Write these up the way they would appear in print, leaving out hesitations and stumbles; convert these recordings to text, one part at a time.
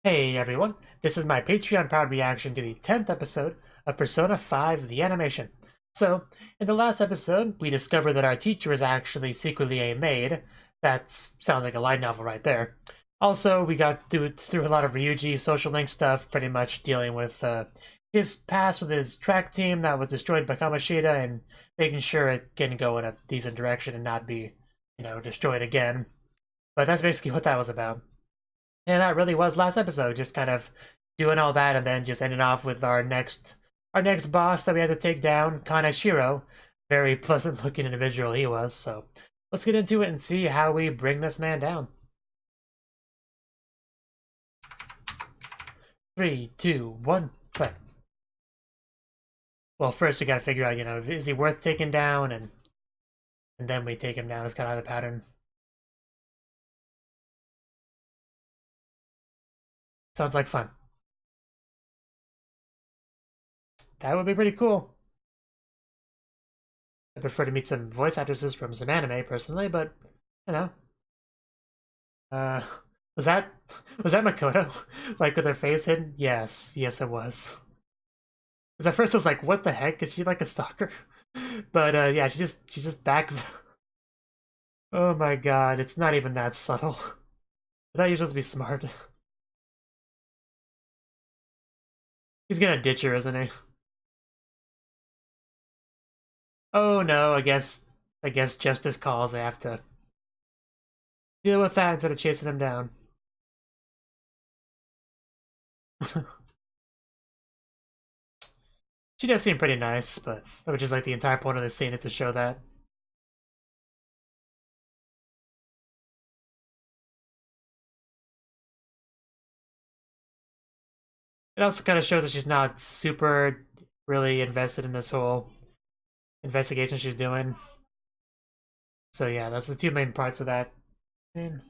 Hey everyone, this is my Patreon-powered reaction to the 10th episode of Persona 5 The Animation. So, in the last episode, we discovered that our teacher is actually secretly a maid. That sounds like a light novel right there. Also, we got through a lot of Ryuji social link stuff, pretty much dealing with his past with his track team that was destroyed by Kamoshida and making sure it can go in a decent direction and not be, destroyed again. But that's basically what that was about. And that really was last episode, just kind of doing all that and then just ending off with our next boss that we had to take down, Kaneshiro. Very pleasant looking individual he was, so let's get into it and see how we bring this man down. 3, 2, 1, play. Well, first we gotta figure out, is he worth taking down, and then we take him down is kind of the pattern. Sounds like fun. That would be pretty cool. I prefer to meet some voice actresses from some anime, personally, but, you know. Uh, was that, was that Makoto? Like, with her face hidden? Yes, yes it was. Because at first I was like, what the heck? Is she like a stalker? But, yeah, she's just back. Oh my god, it's not even that subtle. I thought you were supposed to be smart. He's gonna ditch her, isn't he? Oh no, I guess justice calls. I have to deal with that instead of chasing him down. She does seem pretty nice, but which is like the entire point of the scene is to show that. It also kind of shows that she's not super really invested in this whole investigation she's doing. So yeah, that's the two main parts of that scene.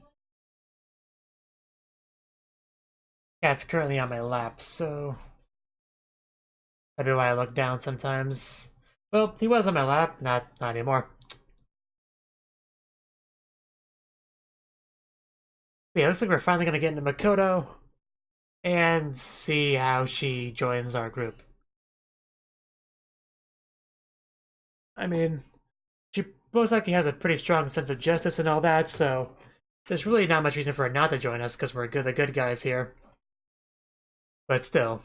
Cat's currently on my lap, so that'd be why I look down sometimes. Well, he was on my lap, not anymore. But yeah, looks like we're finally gonna get into Makoto and see how she joins our group. I mean, she most likely has a pretty strong sense of justice and all that, so there's really not much reason for her not to join us because we're the good guys here. But still,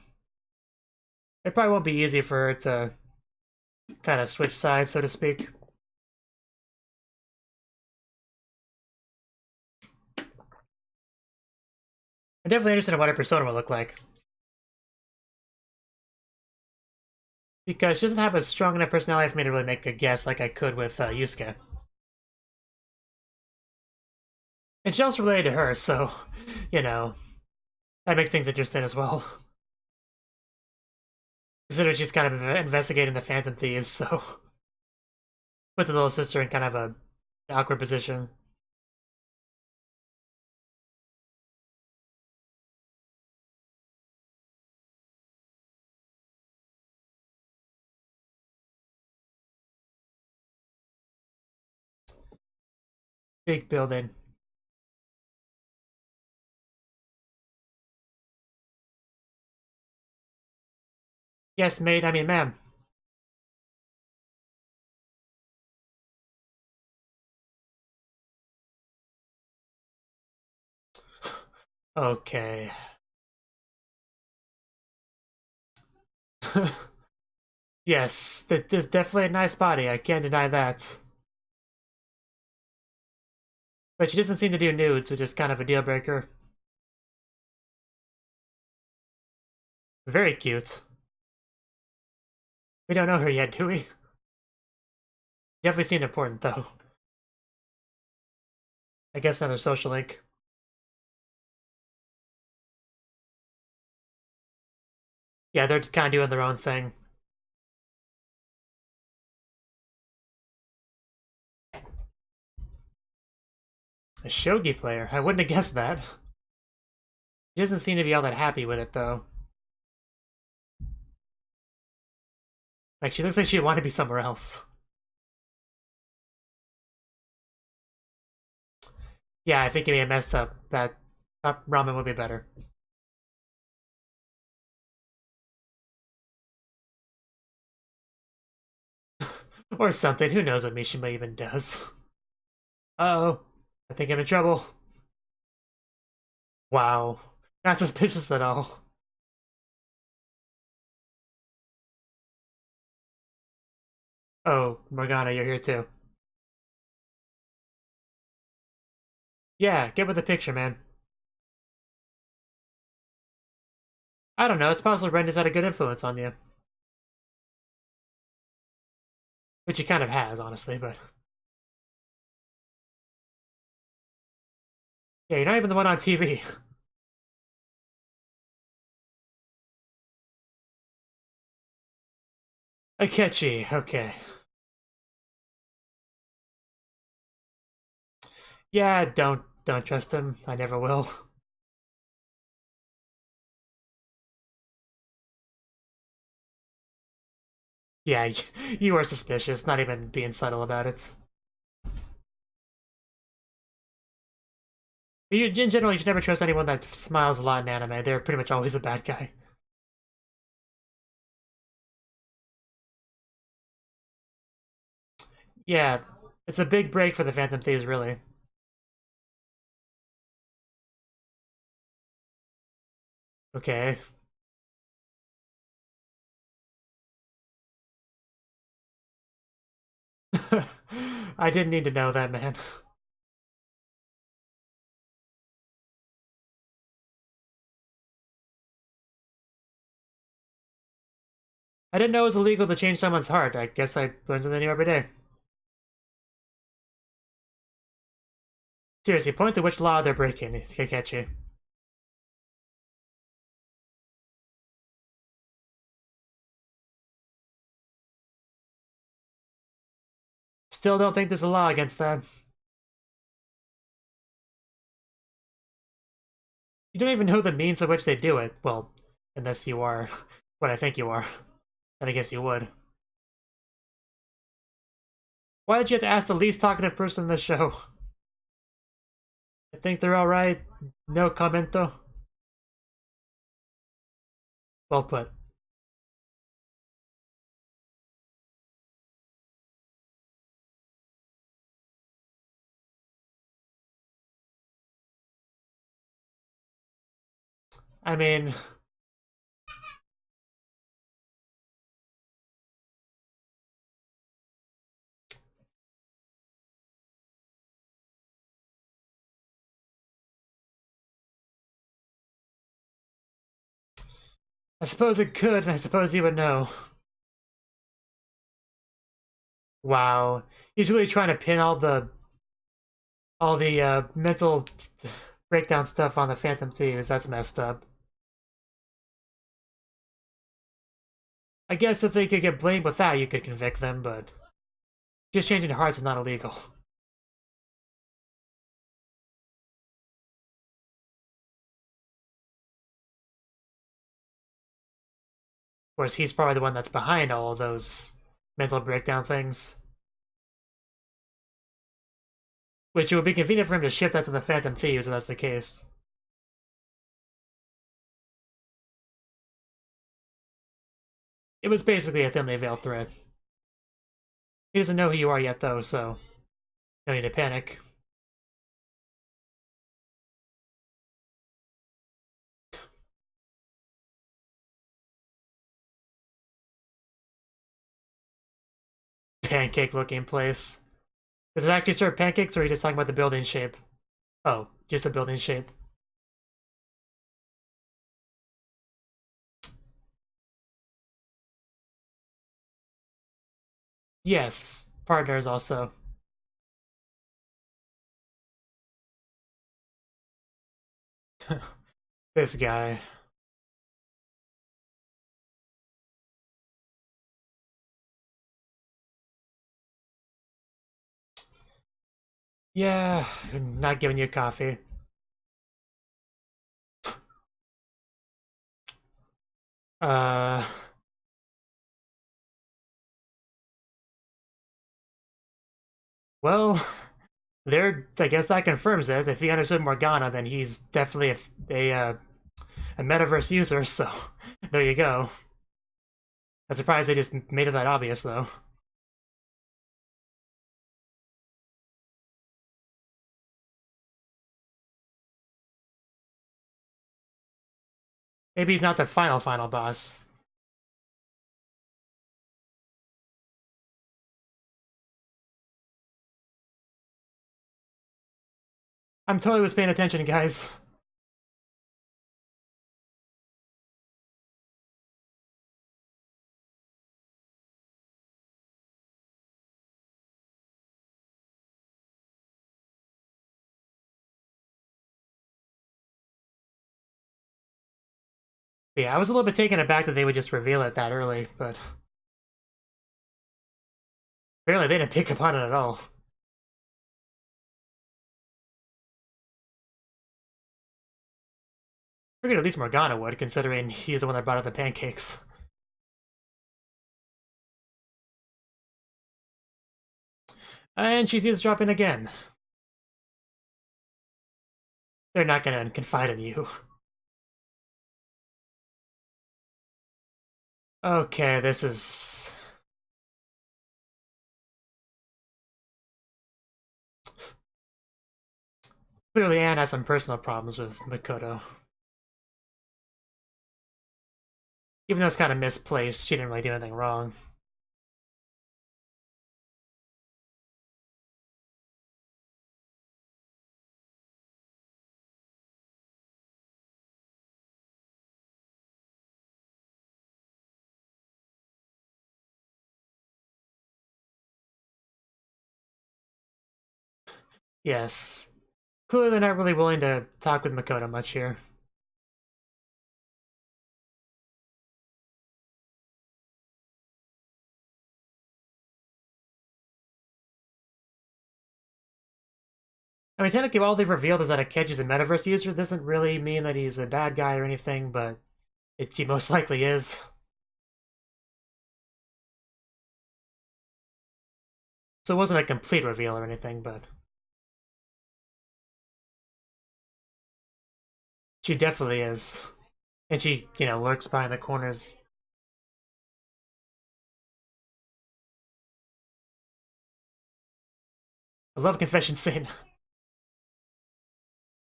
it probably won't be easy for her to kind of switch sides, so to speak. I'm definitely interested in what her persona will look like. Because she doesn't have a strong enough personality for me to really make a guess like I could with Yusuke. And she also related to her, so, you know, that makes things interesting as well. Considering she's kind of investigating the Phantom Thieves, so put the little sister in kind of a awkward position. Big building. Yes, maid, I mean ma'am. Okay. Yes, there's definitely a nice body, I can't deny that. But she doesn't seem to do nudes, which is kind of a deal breaker. Very cute. We don't know her yet, do we? Definitely seemed important, though. I guess another social link. Yeah, they're kind of doing their own thing. A shogi player? I wouldn't have guessed that. She doesn't seem to be all that happy with it, though. Like, she looks like she'd want to be somewhere else. Yeah, I think it may have messed up. That top ramen would be better. Or something. Who knows what Mishima even does? Uh-oh. I think I'm in trouble. Wow. Not suspicious at all. Oh, Morgana, you're here too. Yeah, get with the picture, man. I don't know, it's possible Renda's had a good influence on you. Which he kind of has, honestly, but... Yeah, you're not even the one on TV. Akechi, okay. Yeah, don't trust him. I never will. Yeah, you are suspicious, not even being subtle about it. In general, you should never trust anyone that smiles a lot in anime. They're pretty much always a bad guy. Yeah, it's a big break for the Phantom Thieves, really. Okay. I didn't need to know that, man. I didn't know it was illegal to change someone's heart. I guess I learn something new every day. Seriously, point to which law they're breaking. It's Kakechi. Still don't think there's a law against that. You don't even know the means of which they do it. Well, unless you are what I think you are. Then I guess you would. Why did you have to ask the least talkative person in the show? I think they're alright. No commento. Well put. I mean... I suppose it could, and I suppose he would know. Wow. He's really trying to pin all the mental breakdown stuff on the Phantom Thieves. That's messed up. I guess if they could get blamed with that, you could convict them, but just changing hearts is not illegal. Of course, he's probably the one that's behind all of those mental breakdown things. Which it would be convenient for him to shift that to the Phantom Thieves if that's the case. It was basically a thinly veiled threat. He doesn't know who you are yet, though, so no need to panic. Pancake-looking place. Does it actually serve pancakes, or are you just talking about the building shape? Oh, just the building shape. Yes, partners also. This guy. Yeah, not giving you coffee. Uh... Well, I guess that confirms it. If he understood Morgana, then he's definitely a metaverse user, so there you go. I'm surprised they just made it that obvious, though. Maybe he's not the final boss. I'm totally was paying attention, guys. Yeah, I was a little bit taken aback that they would just reveal it that early, but apparently they didn't pick up on it at all. Figured at least Morgana would, considering he's the one that brought up the pancakes. And she sees dropping again. They're not gonna confide in you. Okay, this is... Clearly Anne has some personal problems with Makoto. Even though it's kind of misplaced, she didn't really do anything wrong. Yes. Clearly they're not really willing to talk with Makoto much here. I mean, technically all they've revealed is that Akechi's a metaverse user. It doesn't really mean that he's a bad guy or anything, but he most likely is. So it wasn't a complete reveal or anything, but... She definitely is. And she, lurks behind the corners. I love confession scene.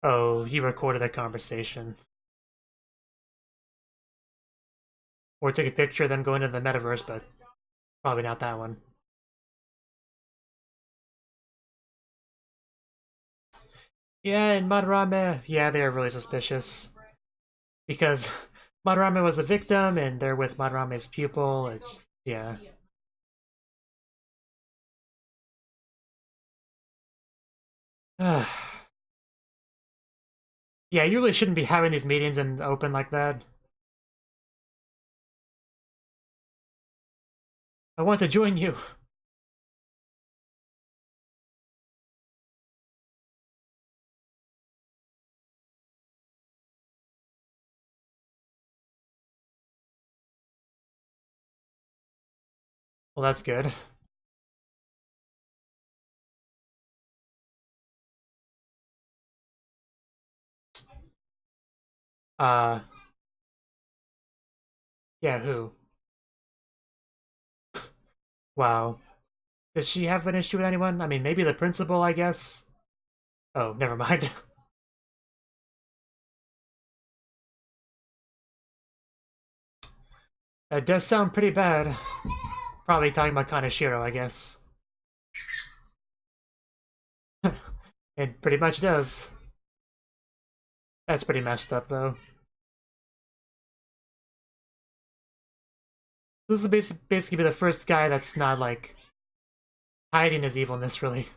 Oh, he recorded a conversation. Or took a picture of them going to the metaverse, but probably not that one. Yeah, and Madarame, yeah, they're really suspicious. Because Madarame was the victim, and they're with Madarame's pupil. Yeah. Yeah, you really shouldn't be having these meetings in the open like that. I want to join you. Well, that's good. Uh, yeah, who? Wow. Does she have an issue with anyone? I mean, maybe the principal, I guess? Oh, never mind. That does sound pretty bad. Probably talking about Kaneshiro, I guess. It pretty much does. That's pretty messed up, though. This will basically be the first guy that's not, like, hiding his evilness, really.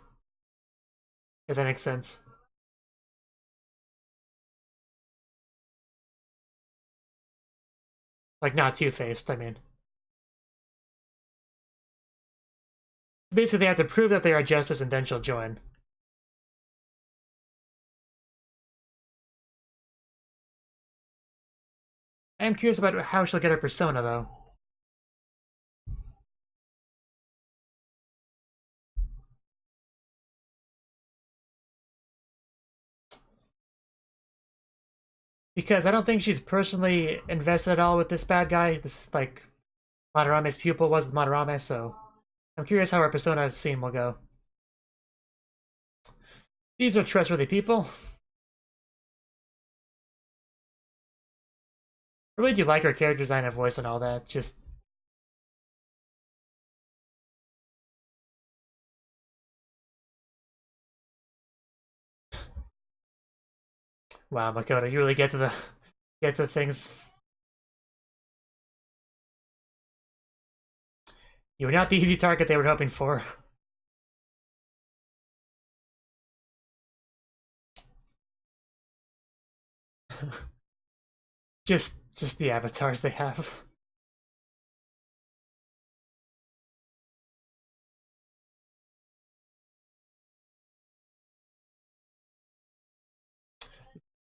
If that makes sense. Like, not two-faced, I mean. Basically, they have to prove that they are justice and then she'll join. I am curious about how she'll get her persona, though. Because I don't think she's personally invested at all with this bad guy. This, like, Madarame's pupil was Madarame, so I'm curious how her persona scene will go. These are trustworthy people. really do like her character design and voice and all that. Just wow, Makoto, you really get to things. You were not the easy target they were hoping for. just the avatars they have.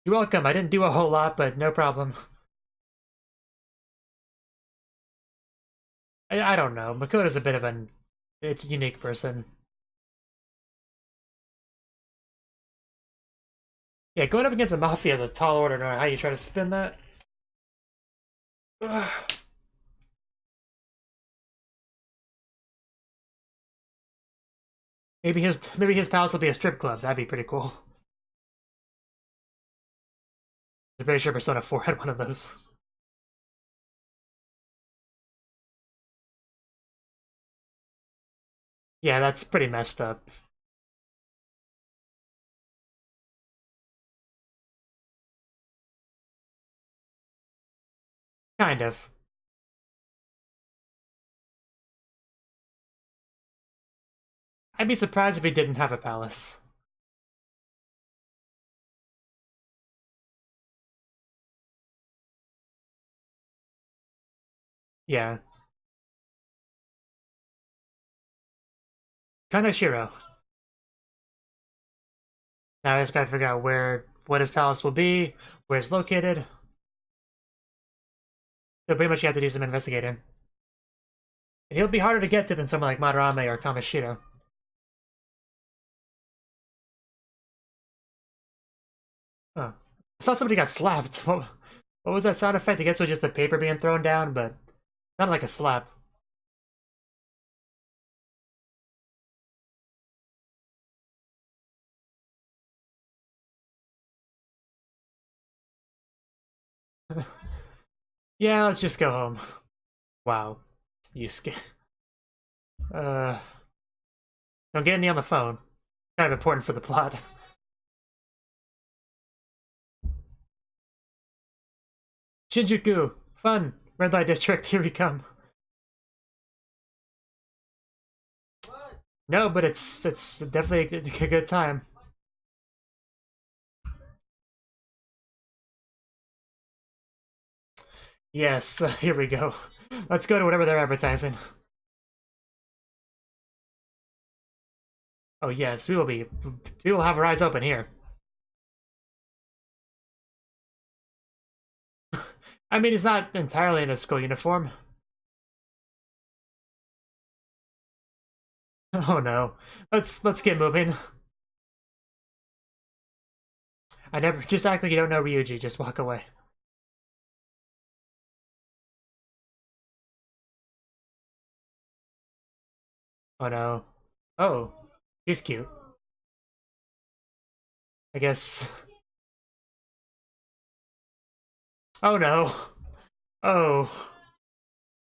You're welcome. I didn't do a whole lot, but no problem. I don't know. Makoto's a bit of a unique person. Yeah, going up against the Mafia is a tall order, no matter how you try to spin that. Ugh. Maybe his palace will be a strip club. That'd be pretty cool. I'm very sure Persona 4 had one of those. Yeah, that's pretty messed up. Kind of. I'd be surprised if he didn't have a palace. Yeah. Kaneshiro. Now I just gotta figure out what his palace will be, where it's located. So pretty much you have to do some investigating. And he'll be harder to get to than someone like Madarame or Kamoshida. Oh. I thought somebody got slapped. What was that sound effect? I guess it was just the paper being thrown down, but not like a slap. Yeah, let's just go home. Wow. You scared. Uh, don't get any on the phone. Kind of important for the plot. Shinjuku! Fun! Red light district, here we come. No, but it's definitely a good time. Yes, here we go. Let's go to whatever they're advertising. Oh yes, we will have our eyes open here. I mean, he's not entirely in a school uniform. Oh no. Let's get moving. I never just act like you don't know Ryuji, just walk away. Oh no. Oh. He's cute. I guess. Oh no. Oh.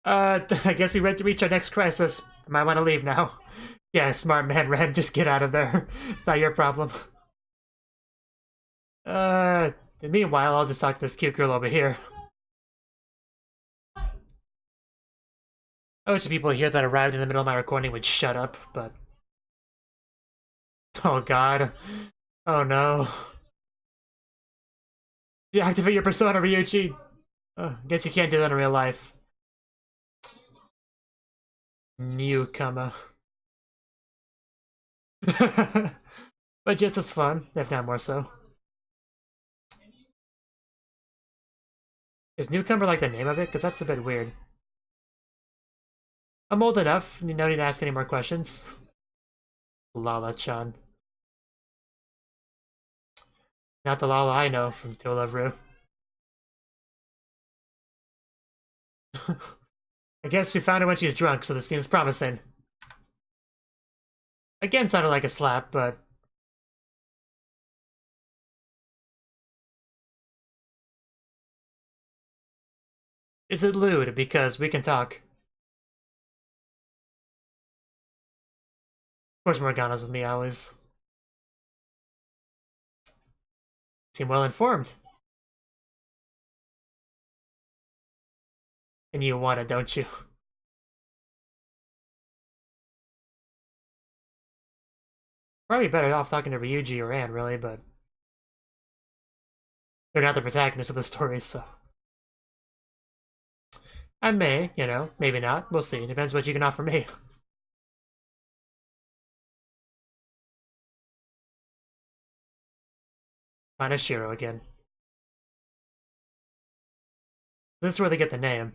I guess we ready to reach our next crisis. Might want to leave now. Yeah, smart man, Ren, just get out of there. It's not your problem. Uh, Meanwhile, I'll just talk to this cute girl over here. I wish the people here that arrived in the middle of my recording would shut up, but... Oh god. Oh no. Deactivate your persona, Ryuji! Guess you can't do that in real life. Newcomer. But just as fun, if not more so. Is Newcomer like the name of it? Because that's a bit weird. I'm old enough, you don't need to ask any more questions. Lala-chan. Not the Lala I know from To Love Ru. I guess we found her when she's drunk, so this seems promising. Again, sounded like a slap, but... Is it lewd? Because we can talk. Of course Morgana's with me always. Seem well informed. And you want it, don't you? Probably better off talking to Ryuji or Anne, really, but they're not the protagonists of the story, so. I may, you know, maybe not. We'll see. Depends what you can offer me. Find Shiro again. This is where they get the name.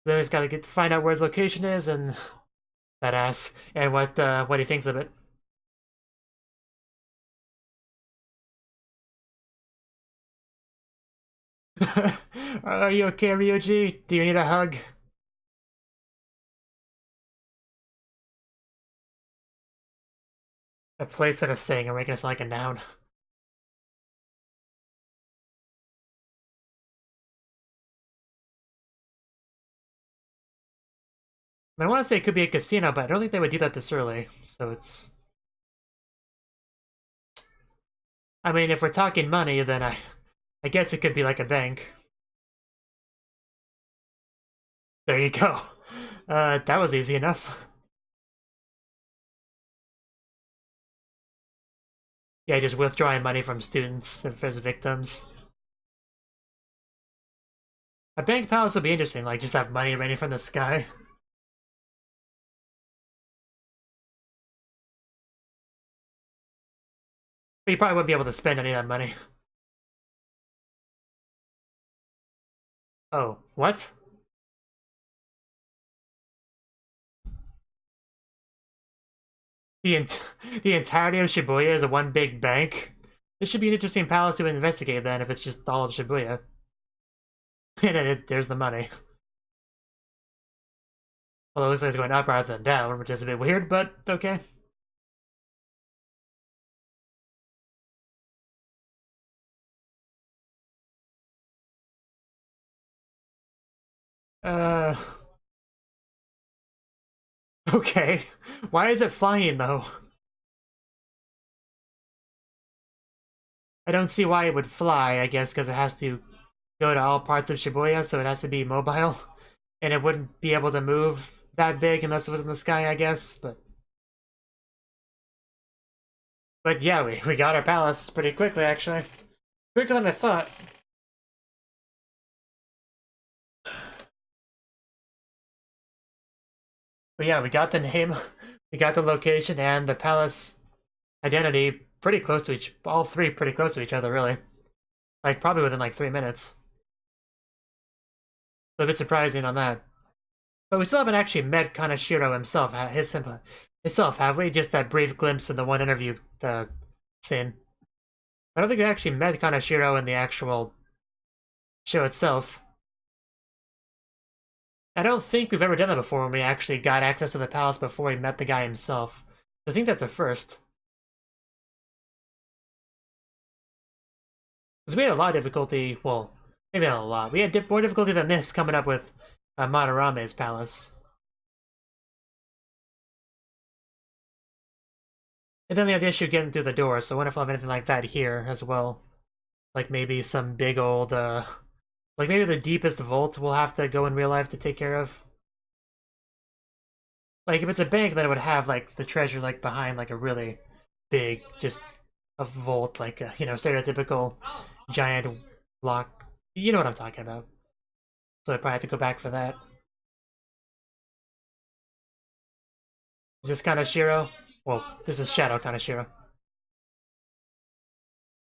Then he's got to find out where his location is and that ass and what he thinks of it. Are you okay, Ryuji? Do you need a hug? A place and a thing are making us like a noun. I want to say it could be a casino, but I don't think they would do that this early. So it's... I mean, if we're talking money, then I guess it could be like a bank. There you go. That was easy enough. Yeah, just withdrawing money from students as victims. A bank palace would be interesting, like just have money raining from the sky. But you probably wouldn't be able to spend any of that money. Oh, what? The entirety of Shibuya is a one big bank? This should be an interesting palace to investigate then, if it's just all of Shibuya. And there's the money. Although it looks like it's going up rather than down, which is a bit weird, but okay. Okay. Why is it flying, though? I don't see why it would fly, I guess, because it has to go to all parts of Shibuya, so it has to be mobile. And it wouldn't be able to move that big unless it was in the sky, I guess, but... But yeah, we got our palace pretty quickly, actually. Quicker than I thought. But yeah, we got the name, we got the location, and the palace identity pretty close to all three pretty close to each other, really. Like, probably within like 3 minutes. So a bit surprising on that. But we still haven't actually met Kaneshiro himself, have we? Just that brief glimpse in the one interview scene. I don't think we actually met Kaneshiro in the actual show itself. I don't think we've ever done that before when we actually got access to the palace before we met the guy himself. I think that's a first. Because we had a lot of difficulty, well, maybe not a lot. We had more difficulty than this coming up with Madarame's palace. And then we had the issue getting through the door, so I wonder if we'll have anything like that here as well. Like maybe some big old, like maybe the deepest vault we'll have to go in real life to take care of. Like if it's a bank, then it would have like the treasure like behind like a really big, just a vault, like a, you know, stereotypical giant block. You know what I'm talking about. So I probably have to go back for that. Is this Kaneshiro? Well, this is Shadow Kaneshiro.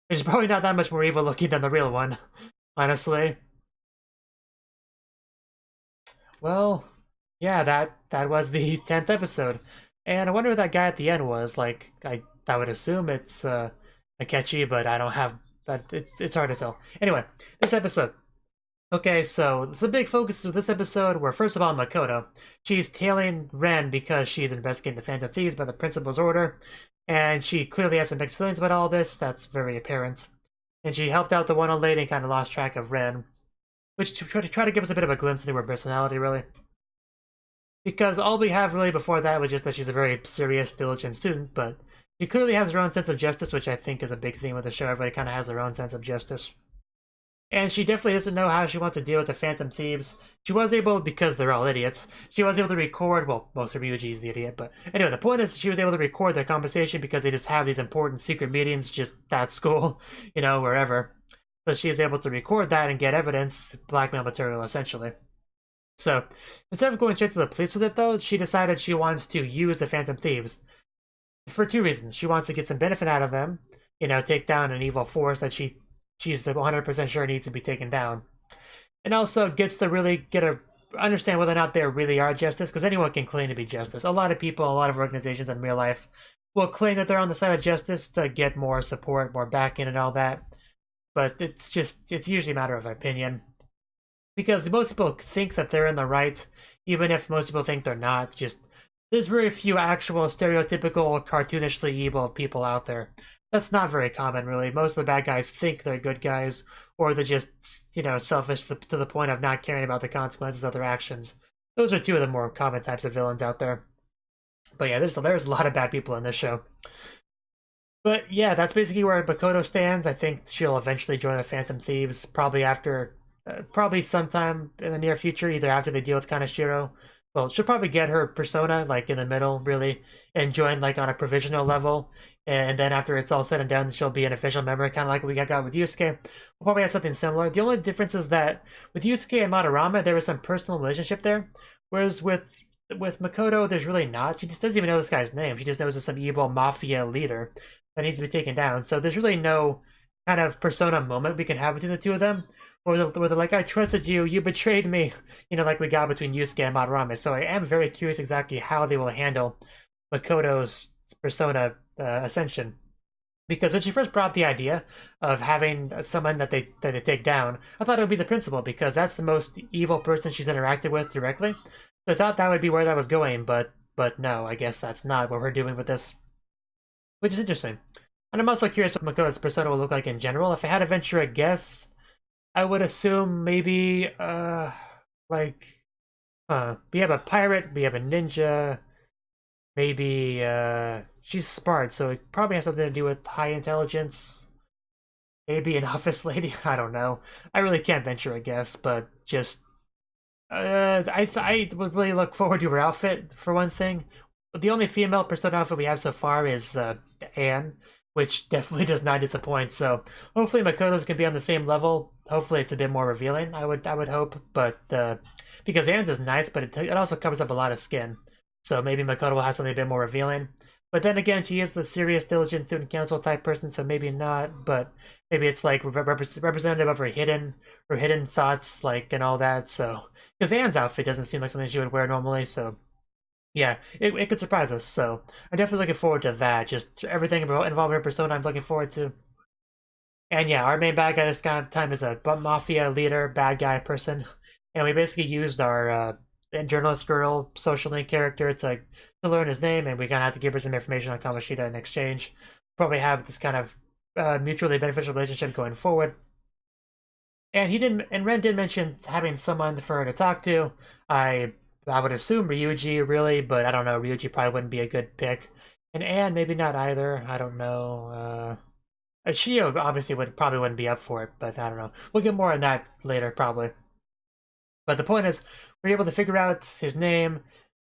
He's probably not that much more evil looking than the real one, honestly. Well, yeah, that was the 10th episode. And I wonder who that guy at the end was. Like, I would assume it's Akechi, but I don't have... But it's hard to tell. Anyway, this episode. Okay, so it's a big focus of this episode where, first of all, Makoto. She's tailing Ren because she's investigating the Phantom Thieves by the principal's order. And she clearly has some mixed feelings about all this. That's very apparent. and she helped out the one old lady and kind of lost track of Ren, which try to give us a bit of a glimpse into her personality, really. Because all we have really before that was just that she's a very serious, diligent student, but she clearly has her own sense of justice, which I think is a big theme of the show. Everybody kind of has their own sense of justice. And she definitely doesn't know how she wants to deal with the Phantom Thieves. She was able, because they're all idiots, she was able to record, well, most of Ryuji's the idiot, but anyway, the point is she was able to record their conversation because they just have these important secret meetings just at school, you know, wherever. So she is able to record that and get evidence, blackmail material, essentially. So, instead of going straight to the police with it, though, she decided she wants to use the Phantom Thieves. For two reasons. She wants to get some benefit out of them, you know, take down an evil force that she's 100% sure needs to be taken down. And also gets to really understand whether or not they really are justice, because anyone can claim to be justice. A lot of people, a lot of organizations in real life will claim that they're on the side of justice to get more support, more backing and all that. But it's usually a matter of opinion. Because most people think that they're in the right, even if most people think they're not. Just there's very few actual stereotypical cartoonishly evil people out there. That's not very common, really. Most of the bad guys think they're good guys, or they're just, you know, selfish to the point of not caring about the consequences of their actions. Those are two of the more common types of villains out there. But yeah, there's a lot of bad people in this show. But yeah, that's basically where Makoto stands. I think she'll eventually join the Phantom Thieves, probably sometime in the near future, either after they deal with Kaneshiro. Well, she'll probably get her persona, like, in the middle, really, and join, like, on a provisional level. And then after it's all said and done, she'll be an official member, kind of like what we got with Yusuke. We'll probably have something similar. The only difference is that with Yusuke and Madarama, there was some personal relationship there. Whereas with Makoto, there's really not. She just doesn't even know this guy's name. She just knows there's some evil mafia leader that needs to be taken down. So there's really no kind of persona moment we can have between the two of them. Where they're like, I trusted you, you betrayed me, you know, like we got between Yusuke and Madarame. So I am very curious exactly how they will handle Makoto's persona ascension. Because when she first brought up the idea of having someone that they take down, I thought it would be the principal, because that's the most evil person she's interacted with directly. So I thought that would be where that was going, but no, I guess that's not what we're doing with this. Which is interesting. And I'm also curious what Makoto's persona will look like in general. If I had to venture a guess, I would assume maybe, we have a pirate, we have a ninja, maybe, she's smart, so it probably has something to do with high intelligence. Maybe an office lady, I don't know. I really can't venture a guess, but just, I would really look forward to her outfit, for one thing. The only female persona outfit we have so far is, Anne, which definitely does not disappoint, so hopefully Makoto's can be on the same level. Hopefully it's a bit more revealing, I would hope, but because Anne's is nice, but it also covers up a lot of skin, so maybe Makoto will have something a bit more revealing. But then again, she is the serious, diligent student council type person, so maybe not, but maybe it's like representative of her hidden thoughts, like, and all that, so, because Anne's outfit doesn't seem like something she would wear normally, so yeah, it could surprise us, so I'm definitely looking forward to that. Just everything involving her persona I'm looking forward to. And yeah, our main bad guy this time is a mafia leader, bad guy person. And we basically used our journalist girl social link character to learn his name, and we kind of have to give her some information on Kamoshida in exchange. Probably have this kind of mutually beneficial relationship going forward. And Ren did mention having someone for her to talk to. I would assume Ryuji, really, but I don't know. Ryuji probably wouldn't be a good pick. And Anne, maybe not either. I don't know. Shio obviously probably wouldn't be up for it, but I don't know. We'll get more on that later, probably. But the point is, we're able to figure out his name,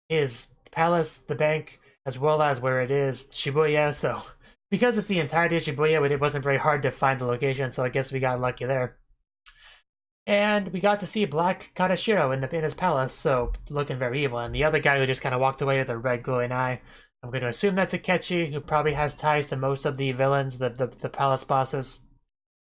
his palace, the bank, as well as where it is, Shibuya. So, because it's the entirety of Shibuya, it wasn't very hard to find the location, so I guess we got lucky there. And we got to see Black Kaneshiro in his palace, so looking very evil. And the other guy who just kind of walked away with a red glowing eye, I'm going to assume that's Akechi, who probably has ties to most of the villains, the palace bosses,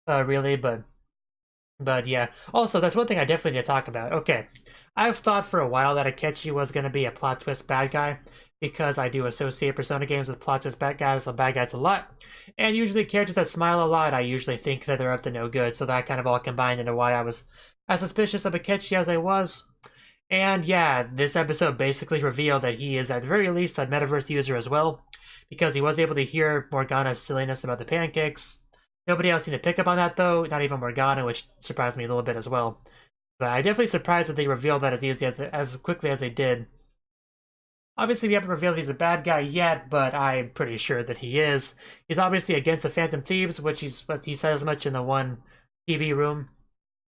really. But yeah. Also, that's one thing I definitely need to talk about. Okay, I've thought for a while that Akechi was going to be a plot twist bad guy, because I do associate Persona games with plot twist bad guys a lot. And usually characters that smile a lot, I usually think that they're up to no good. So that kind of all combined into why I was as suspicious of Akechi as I was. And yeah, this episode basically revealed that he is at the very least a metaverse user as well, because he was able to hear Morgana's silliness about the pancakes. Nobody else seemed to pick up on that, though, not even Morgana, which surprised me a little bit as well. But I'm definitely surprised that they revealed that as quickly as they did. Obviously, we haven't revealed he's a bad guy yet, but I'm pretty sure that he is. He's obviously against the Phantom Thieves, which he said as much in the one TV room.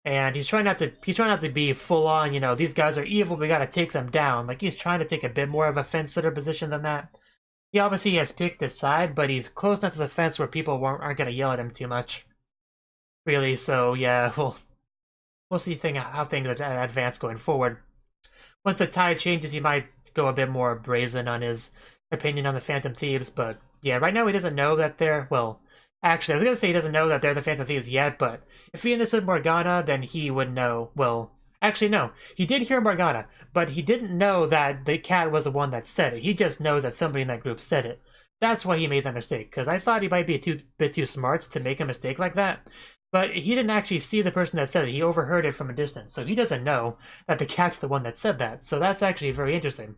And he's trying not to be full on, you know, these guys are evil, we gotta take them down. Like, he's trying to take a bit more of a fence-sitter position than that. He obviously has picked his side, but he's close enough to the fence where people aren't gonna yell at him too much. Really, so yeah, we'll see how things advance going forward. Once the tide changes, he might go a bit more brazen on his opinion on the Phantom Thieves, but yeah, right now he doesn't know that they're, well, actually, I was gonna say he doesn't know that they're the Phantom Thieves yet, but if he understood Morgana, then he would know. Well, actually, no. He did hear Morgana, but he didn't know that the cat was the one that said it. He just knows that somebody in that group said it. That's why he made that mistake, because I thought he might be a bit too smart to make a mistake like that. But he didn't actually see the person that said it. He overheard it from a distance, so he doesn't know that the cat's the one that said that. So that's actually very interesting.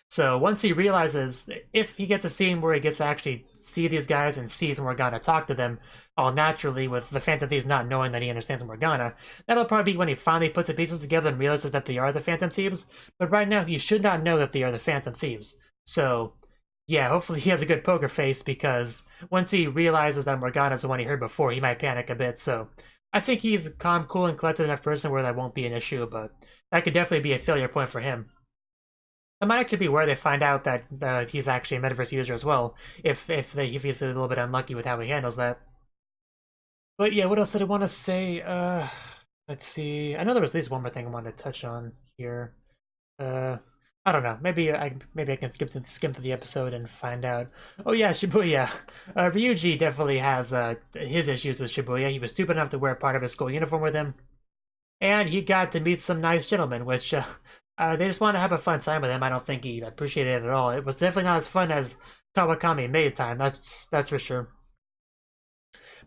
So once he realizes, if he gets a scene where he gets to actually see these guys and sees Morgana talk to them, all naturally with the Phantom Thieves not knowing that he understands Morgana, that'll probably be when he finally puts the pieces together and realizes that they are the Phantom Thieves. But right now, he should not know that they are the Phantom Thieves. So yeah, hopefully he has a good poker face, because once he realizes that Morgana's the one he heard before, he might panic a bit. So I think he's a calm, cool, and collected enough person where that won't be an issue, but that could definitely be a failure point for him. That might actually be where they find out that he's actually a metaverse user as well, if he's a little bit unlucky with how he handles that. But yeah, what else did I want to say? Let's see. I know there was at least one more thing I wanted to touch on here. I don't know. Maybe I can skim through the episode and find out. Oh yeah, Shibuya. Ryuji definitely has his issues with Shibuya. He was stupid enough to wear part of his school uniform with him, and he got to meet some nice gentlemen, which they just want to have a fun time with him. I don't think he appreciated it at all. It was definitely not as fun as Kawakami Maid time. That's for sure.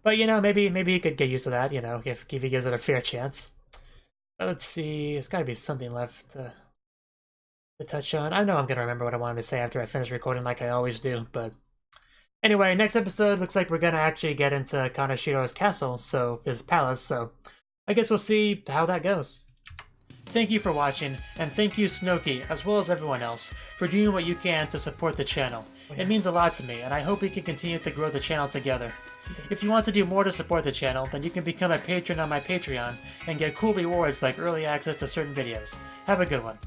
But you know, maybe he could get used to that. You know, if he gives it a fair chance. Let's see. There's got to be something left to touch on. I know I'm gonna remember what I wanted to say after I finish recording, like I always do. But anyway, next episode looks like we're gonna actually get into Kanashiro's castle, so his palace. So I guess we'll see how that goes. Thank you for watching, and thank you Cnouki, as well as everyone else, for doing what you can to support the channel. It means a lot to me, and I hope we can continue to grow the channel together. If you want to do more to support the channel, then you can become a patron on my Patreon, and get cool rewards like early access to certain videos. Have a good one.